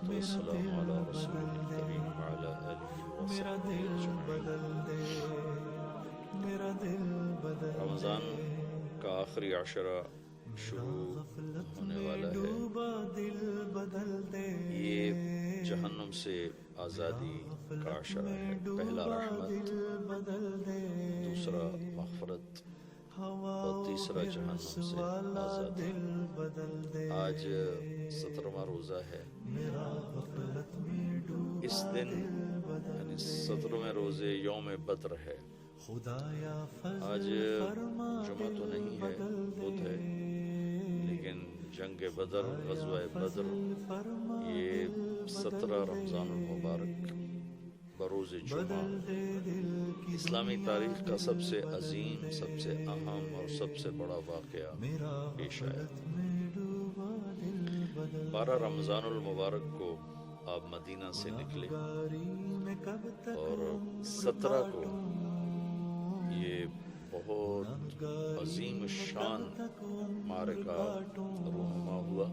والصلاة والسلام على رسول الكريم وعلى آله وصحبه أجمعين۔ رمضان کا آخری عشرہ شروع ہونے والا ہے۔ یہ جہنم سے آزادی کا عشرہ ہے۔ پہلا رحمت، دوسرا مغفرت اور تیسرا جہنم سے آزادی۔ آج 17واں روزہ ہے۔ اس دن یعنی 17ویں روزے یوم بدر ہے۔ آج جمعہ تو نہیں ہے، بدھ ہے، لیکن جنگ بدر، غزوہ بدر، یہ 17 رمضان المبارک بروز جمعہ اسلامی تاریخ کا سب سے عظیم، سب سے اہم اور سب سے بڑا واقعہ پیش آیا۔ 12 رمضان المبارک کو آپ مدینہ سے نکلے اور 17 کو یہ بہت عظیم الشان معرکہ رونما ہوا،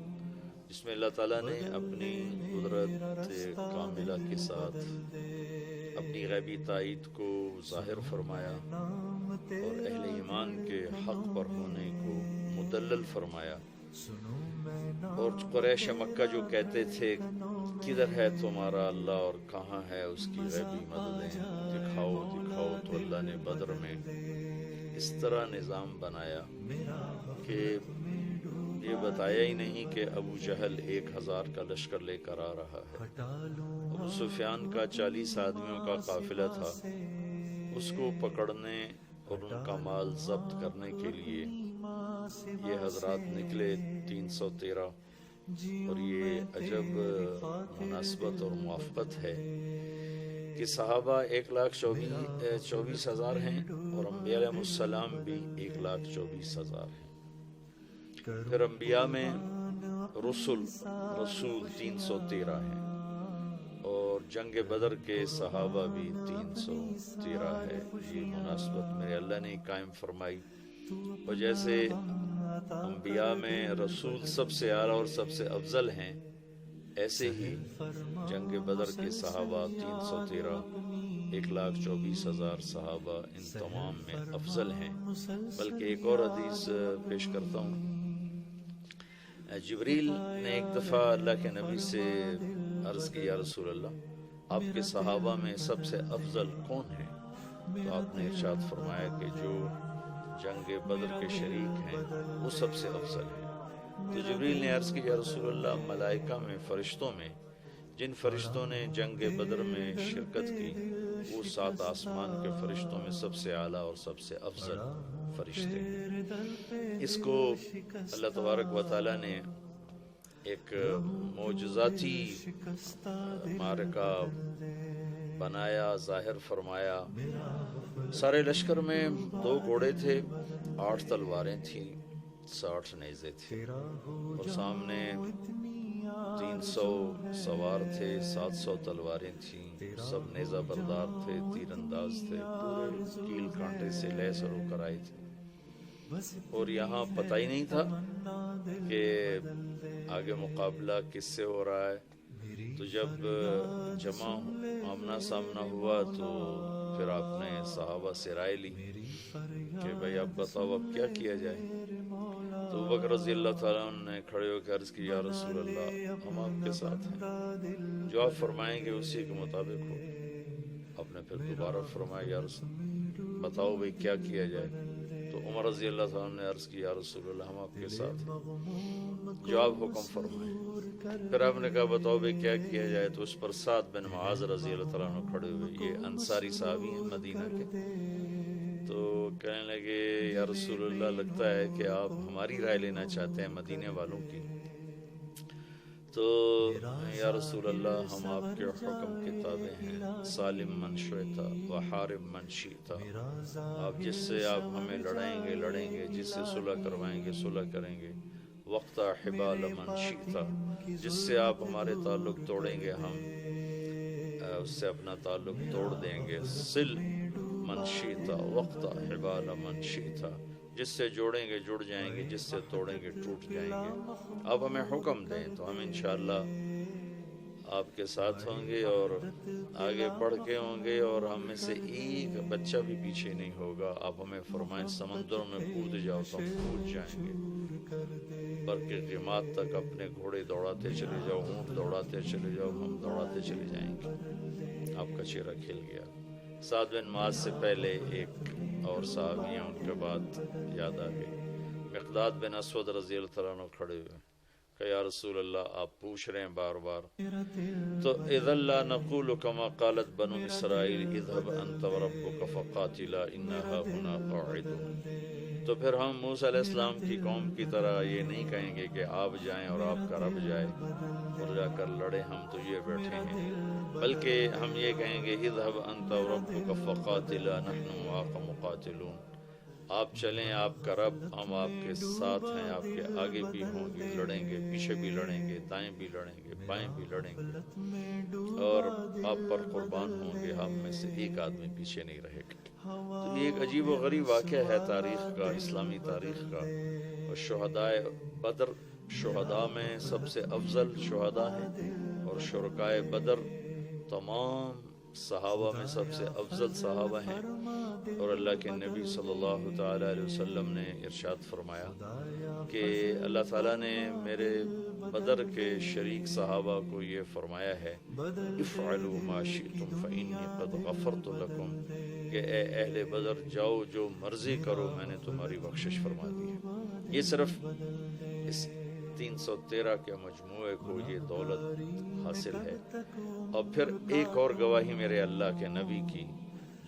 جس میں اللہ تعالیٰ نے اپنی قدرت کاملہ کے ساتھ اپنی غیبی تائید کو ظاہر فرمایا اور اہل ایمان کے حق پر ہونے کو مدلل فرمایا۔ اور قریش مکہ جو کہتے تھے کدھر ہے تمہارا اللہ اور کہاں ہے اس کی غیبی مددیں، دکھاؤ دکھاؤ، تو اللہ نے بدر میں اس طرح نظام بنایا کہ یہ بتایا ہی نہیں کہ ابو جہل 1000 کا لشکر لے کر آ رہا ہے۔ ابو سفیان کا 40 آدمیوں کا قافلہ تھا، اس کو پکڑنے اور ان کا مال ضبط کرنے کے لیے یہ حضرات نکلے 313۔ اور یہ عجب مناسبت اور موافقت ہے کہ صحابہ 1,24,000 ہیں اور انبیاء علیہ السلام بھی 1,24,000 ہیں۔ پھر انبیاء میں رسول 313 ہیں اور جنگ بدر کے صحابہ بھی 313 ہے۔ یہ مناسبت میرے اللہ نے قائم فرمائی۔ اور جیسے انبیاء میں رسول سب سے اعلیٰ اور سب سے افضل ہیں، ایسے ہی جنگ بدر کے صحابہ 313، 1,24,000 صحابہ ان تمام میں افضل ہیں۔ بلکہ ایک اور حدیث پیش کرتا ہوں۔ جبریل نے ایک دفعہ اللہ کے نبی سے عرض کی، یا رسول اللہ، آپ کے صحابہ میں سب سے افضل کون ہیں؟ تو آپ نے ارشاد فرمایا کہ جو جنگ بدر کے شریک ہیں وہ سب سے افضل ہیں۔ تو جبریل نے عرض کی، یا رسول اللہ، ملائکہ میں، فرشتوں میں جن فرشتوں نے جنگ بدر میں شرکت کی وہ 7 آسمان کے فرشتوں میں سب سے اعلیٰ اور سب سے افضل فرشتے ہیں۔ اس کو اللہ تبارک و تعالیٰ نے ایک معجزاتی معرکہ بنایا، ظاہر فرمایا۔ سارے لشکر میں 2 گھوڑے تھے، 8 تلواریں تھیں، 60 نیزے تھے، اور سامنے 300 سوار تھے، 700 تلواریں تھیں، سب نیزہ بردار تھے، تیر انداز تھے، پورے کیل کانٹے سے لیس ہو کر آئے تھے۔ اور یہاں پتہ ہی نہیں تھا کہ آگے مقابلہ کس سے ہو رہا ہے۔ تو جب جمع آمنا سامنا ہوا تو پھر آپ نے صحابہ سے رائے لی کہ بھائی اب بتاؤ اب کیا کیا جائے۔ تو ابوبکر رضی اللہ تعالیٰ عنہ نے کھڑے ہو کے عرض کی، یا رسول اللہ، ہم آپ کے ساتھ ہیں، جو آپ فرمائیں گے اسی کے مطابق ہو۔ آپ نے پھر دوبارہ فرمایا، یا رسول بتاؤ بھائی کیا کیا جائے۔ تو عمر رضی اللہ تعالیٰ نے عرض کی، یا رسول اللہ، ہم آپ کے ساتھ ہیں، جو آپ حکم فرمائیں۔ پھر آپ نے کہا بتاؤ بھائی کیا کیا جائے۔ تو اس پر سعد بن معاذ رضی اللہ تعالیٰ عنہ کھڑے ہوئے، یہ انصاری صحابی ہیں مدینہ کے۔ تو کہنے لگے، یا رسول اللہ، لگتا ہے کہ آپ ہماری رائے لینا چاہتے ہیں مدینے والوں کی۔ تو یا رسول اللہ، ہم آپ کے حکم کے تابع ہیں، سالم من شئت وحارب من شئت۔ آپ جس سے آپ ہمیں لڑائیں گے لڑیں گے، جس سے صلح کروائیں گے صلح کریں گے۔ وقتا حبال من شئت، جس سے آپ ہمارے تعلق توڑیں گے ہم اس سے اپنا تعلق توڑ دیں گے۔ سل من شئت وقتا حبال من شئت، جس سے جوڑیں گے جڑ جائیں گے، جس سے توڑیں گے ٹوٹ جائیں گے۔ آپ ہمیں حکم دیں تو ہم انشاءاللہ آپ کے ساتھ ہوں گے اور آگے بڑھ کے ہوں گے، اور ہم میں سے ایک بچہ بھی پیچھے نہیں ہوگا۔ آپ ہمیں فرمائیں سمندروں میں کود جاؤ تو ہم کود جائیں گے، برق غماد تک اپنے گھوڑے دوڑاتے چلے جاؤ، اونٹ دوڑاتے چلے جاؤ، ہم دوڑاتے چلے جائیں گے۔ آپ کا چہرہ کھل گیا۔ سعد بن معاذ سے پہلے ایک اور صحابی ہیں، ان کے بعد یاد آ گئی۔ مقداد بن اسود رضی اللہ عنہ کھڑے ہوئے کہ یا رسول اللہ، آپ پوچھ رہے ہیں بار بار، تو اذا لا نقول كما قالت بنو اسرائیل اذهب انت وربك فقاتلا انها هنا قاعدون، تو پھر ہم موسیٰ علیہ السلام کی قوم کی طرح یہ نہیں کہیں گے کہ آپ جائیں اور آپ کا رب جائے اور جا کر لڑے، ہم تو یہ بیٹھے ہیں، بلکہ ہم یہ کہیں گے اذهب انت وربك فقاتلا نحن معكم مقاتلون، آپ چلیں، آپ کا رب، ہم آپ کے ساتھ ہیں، آپ کے آگے بھی ہوں گے، لڑیں گے، پیچھے بھی لڑیں گے، دائیں بھی لڑیں گے، بائیں بھی لڑیں گے، اور آپ پر قربان ہوں گے، ہم میں سے ایک آدمی پیچھے نہیں رہے گا۔ تو یہ ایک عجیب و غریب واقعہ ہے تاریخ کا، اسلامی تاریخ کا۔ اور شہدائے بدر شہداء میں سب سے افضل شہداء ہیں، اور شرکائے بدر تمام صحابہ میں سب سے افضل صحابہ ہیں۔ اور اللہ کے نبی صلی اللہ تعالی علیہ وسلم نے ارشاد فرمایا کہ اللہ تعالیٰ نے میرے بدر کے شریک صحابہ کو یہ فرمایا ہے، افعلوا ما شئتم فإنی قد غفرت لکم، کہ اے اہل بدر جاؤ جو مرضی کرو، میں نے تمہاری بخشش فرما دی ہے۔ یہ صرف اس 313 کے مجموعے کو یہ دولت حاصل ہے۔ اور پھر ایک اور گواہی میرے اللہ کے نبی کی،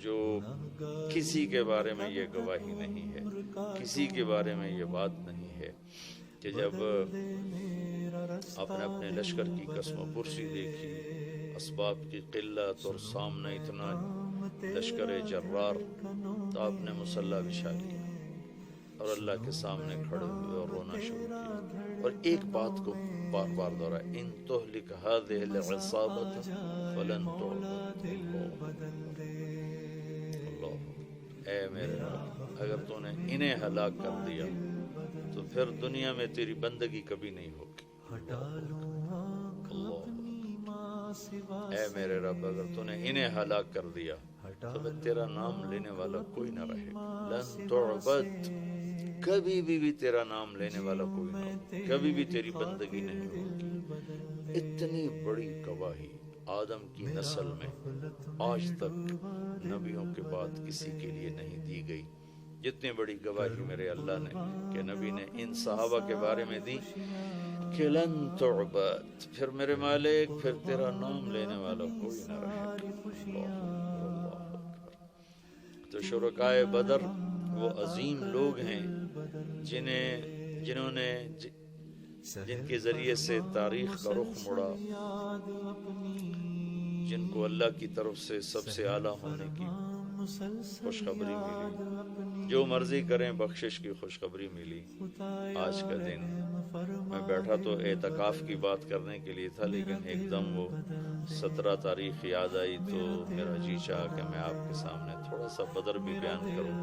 جو کسی کے بارے میں یہ گواہی نہیں ہے، کسی کے بارے میں یہ بات نہیں ہے، کہ جب آپ نے اپنے لشکر کی قسم و پرسی دیکھی، اسباب کی قلت اور سامنے اتنا لشکر جرار، تو آپ نے مصلی بچھا لیا اور اللہ کے سامنے کھڑے ہوئے اور رونا شروع کیا، اور ایک بات کو بار بار دہرایا، ان تہلک هذه العصابة فلن تعبد اللہ، اے میرے رب، اگر تو نے انہیں ہلاک کر دیا تو پھر دنیا میں تیری بندگی کبھی نہیں ہوگی۔ اللہ، اے میرے رب، اگر تو نے انہیں ہلاک کر دیا تو پھر تیرا نام لینے والا کوئی نہ رہے گا۔ لن تعبد، کبھی بھی تیرا نام لینے والا کوئی نہ ہوگا، کبھی بھی تیری بندگی نہیں ہوگی۔ اتنی بڑی گواہی آدم کی نسل میں آج تک نبیوں کے بعد کسی کے لیے نہیں دی گئی، جتنی بڑی گواہی میرے اللہ نے کہ نبی نے ان صحابہ کے بارے میں دی کہ لن تعبد، پھر میرے مالک، پھر تیرا نام لینے والا کوئی نہ رہے گا۔ اللہ اکبر۔ تو شرکائے بدر وہ عظیم لوگ ہیں جنہوں نے جن کے ذریعے سے تاریخ کا رخ مڑا، جن کو اللہ کی طرف سے سب سے اعلیٰ ہونے کی خوشخبری ملی، جو مرضی کریں بخشش کی خوشخبری ملی۔ آج کا دن میں بیٹھا تو اعتکاف کی بات کرنے کے لیے تھا، لیکن ایک دم وہ 17 تاریخ یاد آئی تو میرا جی چاہا کہ میں آپ کے سامنے تھوڑا سا بدر بھی بیان کروں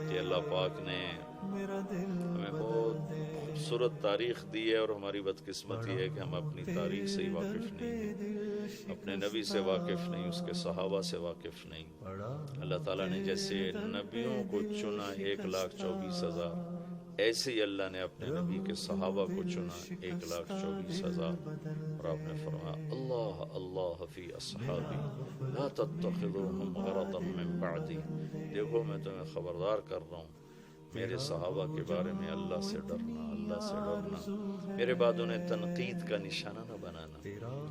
کہ اللہ پاک نے ہمیں بہت خوبصورت تاریخ دی ہے، اور ہماری بدقسمتی ہے کہ ہم اپنی تاریخ سے ہی واقف نہیں ہیں، اپنے نبی سے واقف نہیں، اس کے صحابہ سے واقف نہیں۔ اللہ تعالیٰ نے جیسے نبیوں کو چنا 1,24,000، ایسے ہی اللہ نے اپنے نبی کے صحابہ کو چنا 1,24,000، اور آپ نے فرمایا اللہ اللہ فی اصحابی لا تتخذوهم غرضا من بعدی، دیکھو میں تمہیں خبردار کر رہا ہوں، میرے صحابہ کے بارے میں اللہ سے ڈرنا، اللہ سے ڈرنا، میرے بعد انہیں تنقید کا نشانہ نہ بنانا،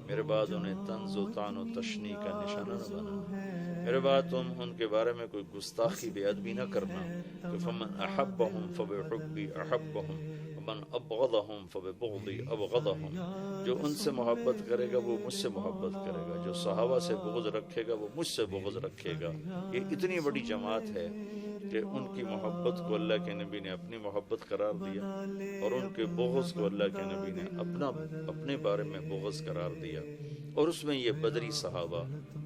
میرے بعد انہیں طنز و طعن و تشنیع کا نشانہ نہ بنانا، میرے بعد تم ان کے بارے میں کوئی گستاخی بے ادبی نہ کرنا، کہ فمن احبهم فبحبی احبهم ومن ابغضهم فببغضی ابغضهم، جو ان سے محبت کرے گا وہ مجھ سے محبت کرے گا، جو صحابہ سے بغض رکھے گا وہ مجھ سے بغض رکھے گا۔ یہ اتنی بڑی جماعت ہے کہ ان کی محبت کو اللہ کے نبی نے اپنی محبت قرار دیا، اور ان کے بغض کو اللہ کے نبی نے اپنے بارے میں بغض قرار دیا، اور اس میں یہ بدری صحابہ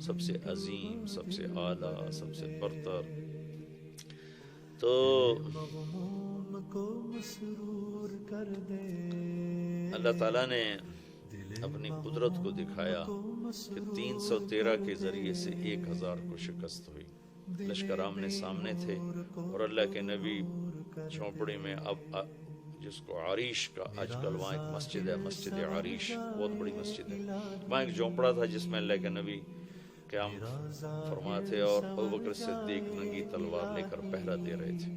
سب سے عظیم، سب سے اعلیٰ، سب سے برتر۔ تو اللہ تعالیٰ نے اپنی قدرت کو دکھایا کہ 313 کے ذریعے سے 1000 کو شکست ہوئی۔ لشکر آمنے سامنے تھے اور اللہ کے نبی جھونپڑی میں، اب جس کو عریش کا، آج کل وہاں ایک مسجد ہے، مسجد عریش، بہت بڑی مسجد ہے، وہاں ایک جھونپڑا تھا جس میں اللہ کے نبی قیام فرماتے اور ابوبکر صدیق ننگی تلوار لے کر پہرا دے رہے تھے،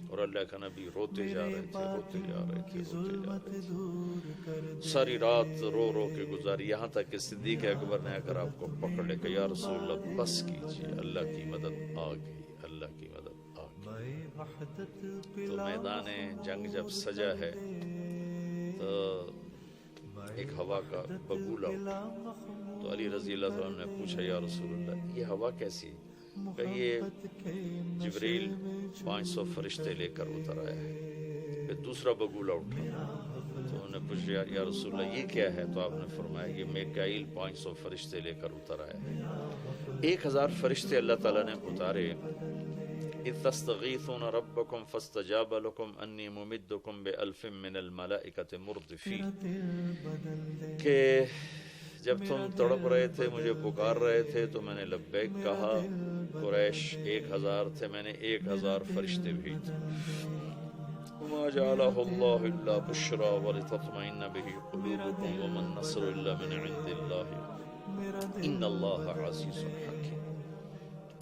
اور اللہ کا نبی روتے جا رہے تھے، روتے جا رہے تھے، روتے جا رہے تھے، ساری رات رو رو کے گزاری، یہاں تک کہ صدیق اکبر نے آ کر آپ کو پکڑ لے کہ یا رسول اللہ بس کیجیے، اللہ کی مدد آ گئی، اللہ کی مدد آ گئی۔ تو میدان جنگ جب سجا ہے تو ایک ہوا کا بگولا اٹھا، تو علی رضی اللہ عنہ نے پوچھا یا رسول اللہ یہ ہوا کیسی ہے؟ کہ یہ جبریل 500 فرشتے لے کر اتر آیا ہے۔ پھر دوسرا بگولا اٹھا تو انہوں نے پوچھا یا رسول اللہ یہ کیا ہے؟ تو آپ نے فرمایا یہ میکائیل 500 فرشتے لے کر اتر آیا ہے۔ 1000 فرشتے اللہ تعالیٰ نے اتارے۔ اذ تستغیثون ربکم فاستجاب لکم انی ممدکم بألف من الملائکۃ مردفین، کہ جب تم تڑپ رہے تھے، مجھے پکار رہے تھے تو میں نے لبیک کہا، قریش 1000 تھے، میں نے 1000 فرشتے بھیج وما جعلہ اللہ الا بشرا ولتطمئن بہ قلوبکم وما النصر الا من عند اللہ ان اللہ عزیز حکیم،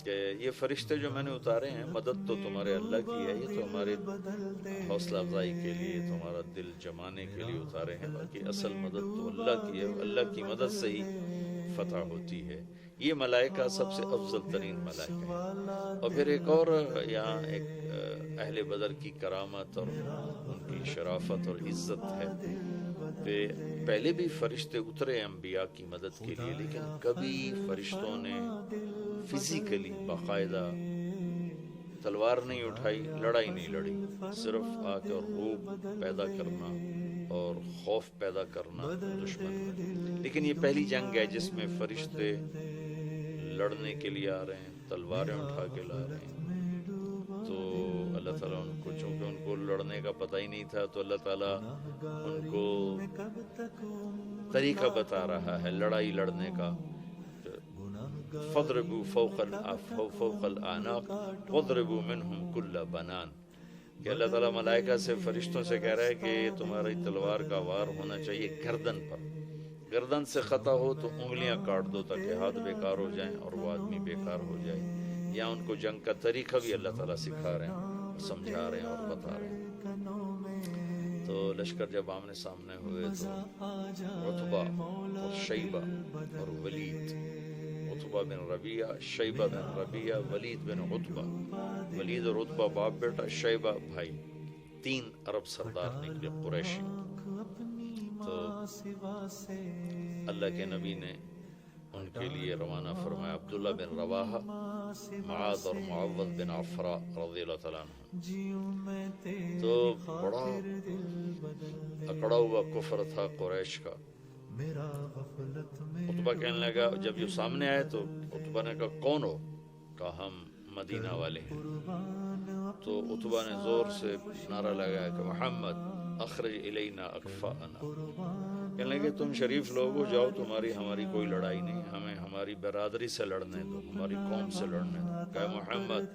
کہ یہ فرشتے جو میں نے اتارے ہیں مدد تو تمہارے اللہ کی ہے، یہ تو ہمارے حوصلہ افزائی کے لیے، تمہارا دل جمانے کے لیے اتارے ہیں، باقی اصل مدد تو اللہ کی ہے، اللہ کی مدد سے ہی فتح ہوتی ہے۔ یہ ملائکہ سب سے افضل ترین ملائکہ ہیں۔ اور پھر ایک اور یہاں ایک اہل بدر کی کرامت اور ان کی شرافت اور عزت ہے کہ پہلے بھی فرشتے اترے انبیاء کی مدد کے لیے، لیکن کبھی فرشتوں نے فزیکلی باقاعدہ تلوار نہیں اٹھائی، لڑائی نہیں لڑی، صرف آ کر روب پیدا کرنا اور خوف پیدا کرنا دشمن میں۔ لیکن یہ پہلی جنگ ہے جس میں فرشتے لڑنے کے لیے آ رہے ہیں، تلواریں اٹھا کے لا رہے ہیں۔ تو اللہ تعالیٰ ان کو، چونکہ ان کو لڑنے کا پتہ ہی نہیں تھا، تو اللہ تعالیٰ ان کو طریقہ بتا رہا ہے لڑائی لڑنے کا۔ فَاضْرِبُوا فَوْقَ الْأَعْنَاقِ وَاضْرِبُوا مِنْهُمْ كُلَّ بَنَانٍ، کہ اللہ تعالیٰ ملائکہ سے، فرشتوں سے کہہ رہا ہے کہ تمہاری تلوار کا وار ہونا چاہیے گردن پر، گردن سے خطا ہو تو انگلیاں کاٹ دو تاکہ ہاتھ بیکار ہو جائیں اور وہ آدمی بیکار ہو جائے۔ یا ان کو جنگ کا طریقہ بھی اللہ تعالیٰ سکھا رہے ہیں، سمجھا رہے ہیں اور بتا رہے ہیں۔ تو لشکر جب آمنے سامنے ہوئے تو عتبہ اور شیبہ اور ولید، عتبہ بن ربیعہ، شیبہ بن ربیعہ، ولید بن عتبہ، ولید اور عتبہ باپ بیٹا، شیبہ بھائی، 3 عرب سردار نکلے قریشی۔ تو اللہ کے نبی نے ان کے لیے روانہ فرمایا عبداللہ بن رواحہ، معاذ اور معوذ بن عفراء رضی اللہ تعالیٰ عنہ۔ تو بڑا اکڑا ہوا کفر تھا قریش کا۔ عتبہ کہنے لگا، جب یہ سامنے آئے تو عتبہ نے کہا کون ہو؟ کہا ہم مدینہ والے ہیں۔ تو عتبہ نے زور سے نعرہ لگایا کہ محمد اخرج الینا اکفاءنا، کہنے لگے تم شریف لوگ ہو، جاؤ، تمہاری ہماری کوئی لڑائی نہیں، ہمیں ہماری برادری سے لڑنے دو، ہماری قوم سے لڑنے دو۔ کہ محمد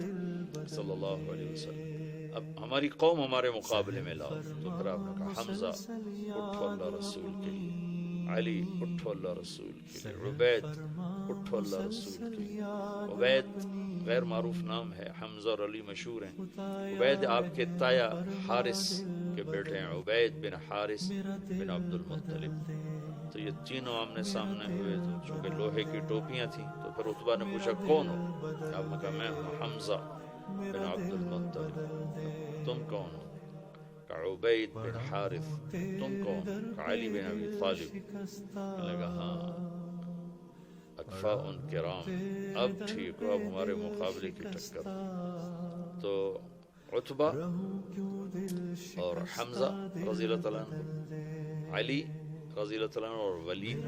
صلی اللہ علیہ وسلم اب ہماری قوم ہمارے مقابلے میں لاؤ۔ تو پھر آپ نے کہا حمزہ اٹھو اللہ رسول کے لیے، علی اٹھو اللہ رسول کے لیے، عبید اٹھو اللہ رسول کے لیے۔ عبید غیر معروف نام ہے، حمزہ اور علی مشہور ہیں۔ عبید آپ کے تایا حارث کے بیٹے ہیں، عبید بن حارث بن عبد المطلب۔ تو یہ تینوں آمنے سامنے ہوئے، تو چونکہ لوہے کی ٹوپیاں تھیں تو پھر عتبہ نے پوچھا کون ہو؟ آپ نے کہا میں ہوں حمزہ بن عبد المطلب۔ تم کون ہو؟ کہا عبید بن حارث۔ تم کون؟ کہا علی بن ابی طالب۔ کہنے لگا ہاں اکفاء کرام، اب ٹھیک ہو، اب ہمارے مقابلے کی ٹکر۔ تو عتبہ اور حمزہ رضی اللہ تعالیٰ عنہ، علی رضی اللہ تعالیٰ عنہ اور ولید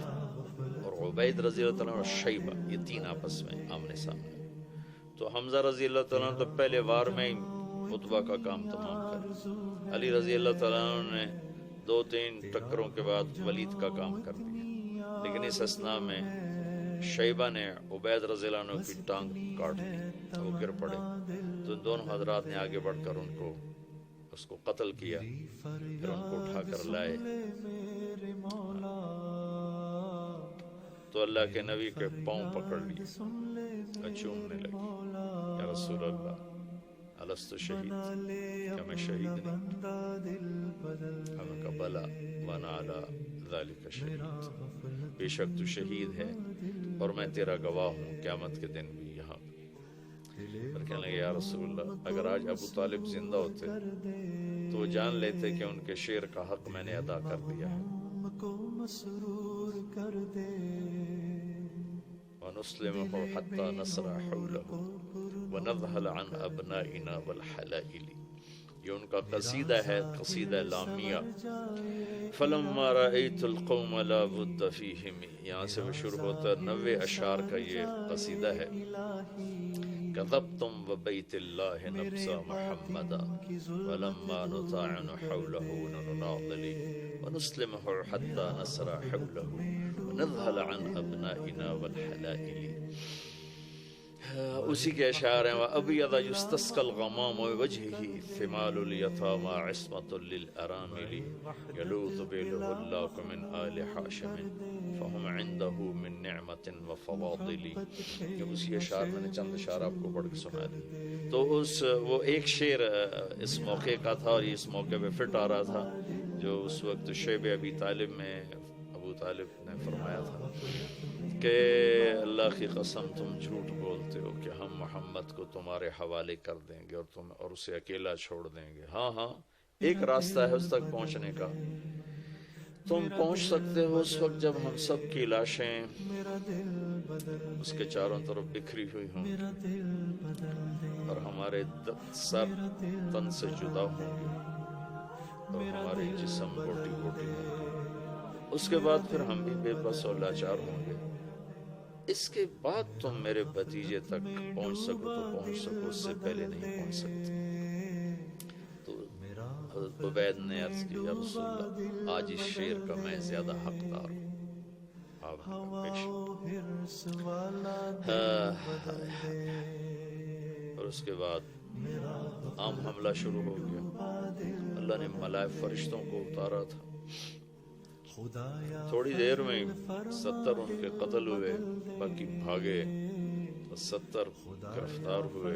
اور عبید رضی اللہ تعالیٰ عنہ اور شیبہ، یہ 3 آپس میں آمنے سامنے۔ تو حمزہ رضی اللہ تعالیٰ عنہ تو پہلے وار میں ہی عتبہ کا کام تمام کر، علی رضی اللہ تعالیٰ عنہ نے 2-3 ٹکروں کے بعد ولید کا کام کر دیا۔ لیکن اس اثناء میں شیبہ نے عبید رضی اللہ عنہ کی ٹانگ کاٹ دی، وہ گر پڑے، تو ان دونوں حضرات نے آگے بڑھ کر اس کو قتل کیا، پھر ان کو اٹھا کر لائے تو اللہ کے نبی کے پاؤں پکڑ لیے اور چومنے لگے، یا رسول اللہ الست شہید، کیا میں شہید نہیں؟ ہمیں کہا بلا وانا علی ذالک شہید، بے شک تو شہید ہے اور میں تیرا گواہ ہوں قیامت کے دن بھی یہاں پر کہنے لگے یا رسول اللہ اگر آج ابو طالب زندہ ہوتے تو وہ جان لیتے کہ ان کے شعر کا حق میں نے ادا کر دیا ہے، وَنُسْلِمُهُ حَتَّى نَصْرَ حَوْلَهُ وَنَذْهَلَ عَنْ أَبْنَائِنَا وَالْحَلَائِلِ، یہ ان کا قصیدہ ہے، قصیدہ لامیہ۔ فَلَمَّا رَأَيْتُ الْقَوْمَ لَا بُدَّ فِيهِمْ، یہاں سے وہ شروع ہوتا ہے، 90 اشعار کا یہ قصیدہ ہے۔ كذبتم وبيت الله نبسا محمدا ولما نطاعن حوله نناضل ونسلمه حتى نسرى حوله ونذهل عن أبنائنا والحلائل، اسی کے اشعار ہیں، وَأَبْيَضَ يُسْتَسْقَى الْغَمَامُ وَوَجْهِهِ ثِمَالُ الْيَتَامَى عِصْمَةٌ لِلْأَرَامِلِ يَلُوذُ بِهِ اللَّهُ مِنْ آلِ حَاشِمٍ فَهُمْ عِنْدَهُ مِنْ نِعْمَةٍ وَفَضَائِلِ۔ یہ اسی اشعار میں نے چند اشعار آپ کو پڑھ کے سنا دی، تو وہ ایک شعر اس موقع کا تھا اور اس موقع پہ فٹ آ رہا تھا، جو اس وقت شیب ابی طالب میں ابو طالب نے فرمایا تھا کہ اللہ کی قسم تم جھوٹ بولتے ہو کہ ہم محمد کو تمہارے حوالے کر دیں گے اور اسے اکیلا چھوڑ دیں گے۔ ہاں ہاں ایک راستہ ہے اس تک پہنچنے کا، تم پہنچ سکتے ہو اس وقت جب ہم سب کی لاشیں اس کے چاروں طرف بکھری ہوئی ہوں اور ہمارے سر تن سے جدا ہوں گے اور ہمارے جسم بوٹی بوٹی ہوں گے، اس کے بعد پھر ہم بھی بے بس اور لاچار ہوں گے، اس کے بعد تم میرے بھتیجے تک پہنچ سکو تو پہنچ سکو، اس سے پہلے نہیں پہنچ سکتے۔ تو حضرت عبید نے عرض کی یا رسول اللہ آج اس شعر کا میں زیادہ حقدار ہوں، آپ نے اور اس کے بعد عام حملہ شروع ہو گیا، اللہ نے ملائک فرشتوں کو اتارا تھا، تھوڑی دیر میں 70 ان کے قتل ہوئے، باقی بھاگے، 70 گرفتار ہوئے۔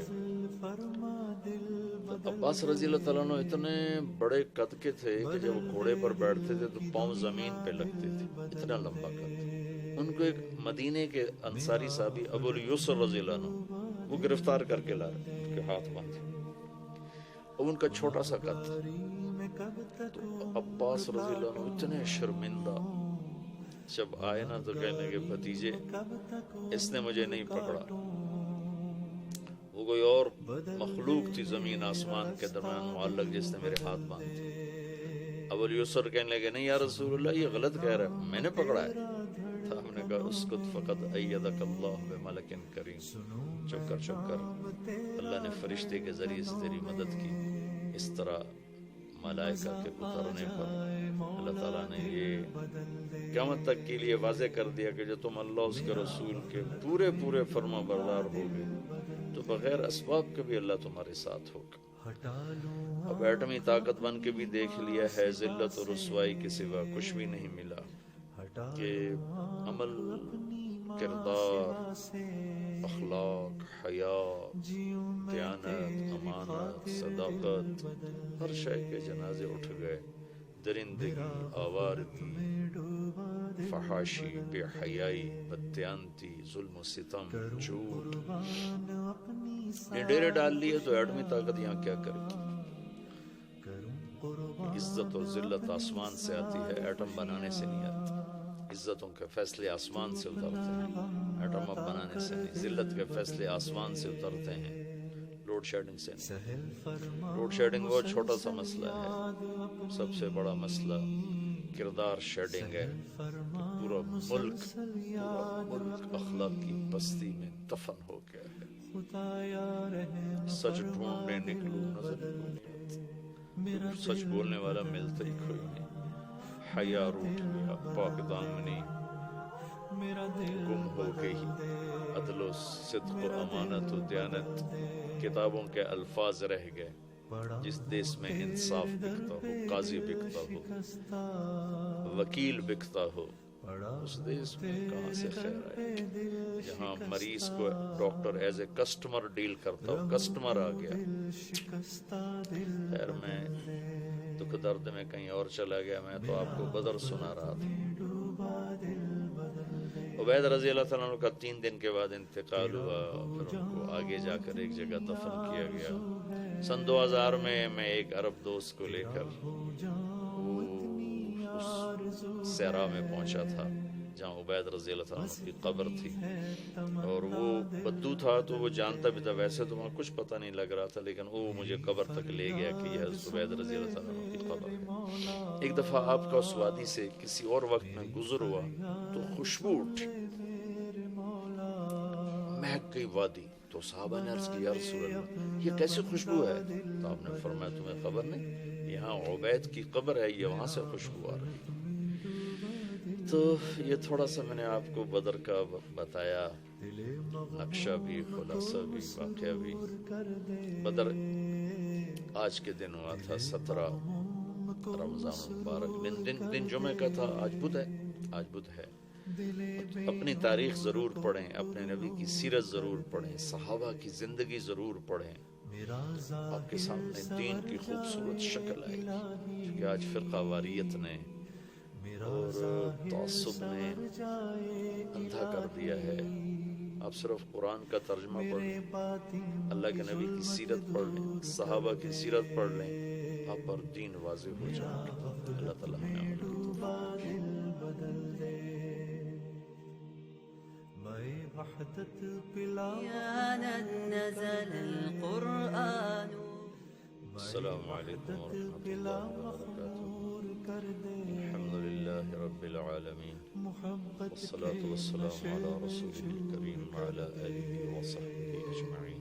عباس رضی اللہ تعالیٰ عنہ اتنے بڑے قد کے تھے کہ جب وہ گھوڑے پر بیٹھتے تھے تو پاؤں زمین پہ لگتے تھے، اتنا لمبا قد۔ ان کو ایک مدینے کے انصاری صحابی ابو الیسر رضی اللہ عنہ وہ گرفتار کر کے لا رہے، ان کے ہاتھ بند، اب ان کا چھوٹا سا قد، تو عباس رضی اللہ عنہ اتنے شرمندہ، جب آئے نا تو کہنے لگے بھتیجے اس نے مجھے نہیں پکڑا، وہ کوئی اور مخلوق تھی زمین آسمان کے درمیان معلق جس نے میرے ہاتھ باندھے۔ ابو الیسر کہنے لگے نہیں یا رسول اللہ یہ غلط کہہ رہا ہے، میں نے پکڑا ہے۔ تو ہم نے کہا اسکت فقط ایدک اللہ بملک کریم، چپ کر، اللہ نے فرشتے کے ذریعے سے تیری مدد کی۔ اس طرح ملائکہ کے اترنے پر اللہ تعالیٰ نے یہ قیامت تک کے لیے واضح کر دیا کہ جو تم اللہ اس کے رسول کے پورے فرما بردار ہوگے تو بغیر اسباب کے بھی اللہ تمہارے ساتھ ہوگا۔ اب ایٹمی طاقت بن کے بھی دیکھ لیا ہے، ذلت اور رسوائی کے سوا کچھ بھی نہیں ملا، کہ عمل، کردار، اخلاق، حیا، دیانت، امانت، صداقت، ہر شے کے جنازے اٹھ گئے، درندگی، آوارگی، فحاشی، بے حیائی، بددیانتی، ظلم و ستم، جھوٹ، یہ ڈیرے ڈال لیے تو ایٹمی طاقت یہاں کیا کرے گی؟ عزت اور ذلت آسمان سے آتی ہے، ایٹم بنانے سے نہیں آتی۔ عزتوں کے فیصلے آسمان سے اترتے ہیں، ایٹم اب بنانے سے نہیں۔ ذلت کے فیصلے آسمان سے اترتے ہیں، لوڈ شیڈنگ سے نہیں۔ لوڈ شیڈنگ بہت چھوٹا سا مسئلہ ہے، سب سے بڑا مسئلہ کردار شیڈنگ ہے، پورا ملک اخلاقی پستی میں دفن ہو گیا ہے۔ سچ ڈھونڈنے نکلوں نظر نہیں، سچ بولنے والا ملتا ہی کوئی نہیں، حیا روٹ گیا، پاک دامنی گم ہو گئی عدل و صدق و امانت و دیانت، کتابوں کے الفاظ رہ گئے، جس دیس میں انصاف بکتا ہو، قاضی بکتا ہو، وکیل بکتا ہو، اس دیس میں کہاں سے خیر آئے؟ جہاں مریض کو doctor as a customer deal کرتا ہو، کسٹمر آ گیا۔ خیر میں دکھ درد میں کہیں اور چلا گیا، میں تو آپ کو بدر سنا رہا تھا۔ عبید رضی اللہ تعالیٰ عنہ کا 3 دن کے بعد انتقال ہوا، پھر ان کو آگے جا کر ایک جگہ دفن کیا گیا۔ سن 2000 میں ایک عرب دوست کو لے کر اس صحرا میں پہنچا تھا جہاں عبید رضی اللہ تعالیٰ عنہ کی قبر تھی، اور وہ بدو تھا تو وہ جانتا بھی تھا، ویسے تو وہاں کچھ پتہ نہیں لگ رہا تھا، لیکن وہ مجھے قبر تک لے گیا کہ یہ حضرت عبید رضی اللہ تعالیٰ عنہ کی قبر ہے۔ ایک دفعہ آپ کا اس وادی سے کسی اور وقت میں گزر ہوا تو خوشبو اٹھی، مہک گئی وادی، تو صحابہ نے عرض کی یا رسول اللہ یہ کیسی خوشبو ہے؟ تو آپ نے فرمایا تمہیں خبر نہیں، یہاں عبید کی قبر ہے، یہ وہاں سے خوشبو آ رہی ہے۔ تو یہ تھوڑا سا میں نے آپ کو بدر کا بتایا، نقشہ بھی، خلاصہ بھی، واقعہ بھی۔ بدر آج کے دن ہوا تھا 17 رمضان المبارک، دن جمعہ کا تھا، آج بدھ ہے، آج بدھ ہے۔ اپنی تاریخ ضرور پڑھیں، اپنے نبی کی سیرت ضرور پڑھیں، صحابہ کی زندگی ضرور پڑھیں، آپ کے سامنے دین کی خوبصورت شکل آئے گی۔ کیونکہ آج فرقہ واریت نے اور تعصب نے اندھا کر دیا ہے۔ آپ صرف قرآن کا ترجمہ پڑھ لیں، اللہ کے نبی کی سیرت پڑھ لیں، صحابہ کی سیرت پڑھ لیں، آپ پر دین واضح ہو جائے گا۔ اللہ تعالیٰ ہمیں عمل کی السلام علیکم ورحمۃ اللہ وبرکاتہ۔ الحمد للہ رب العالمین، والصلاة والسلام علی رسولہ الکریم وعلی آلہ وصحبہ اجمعین۔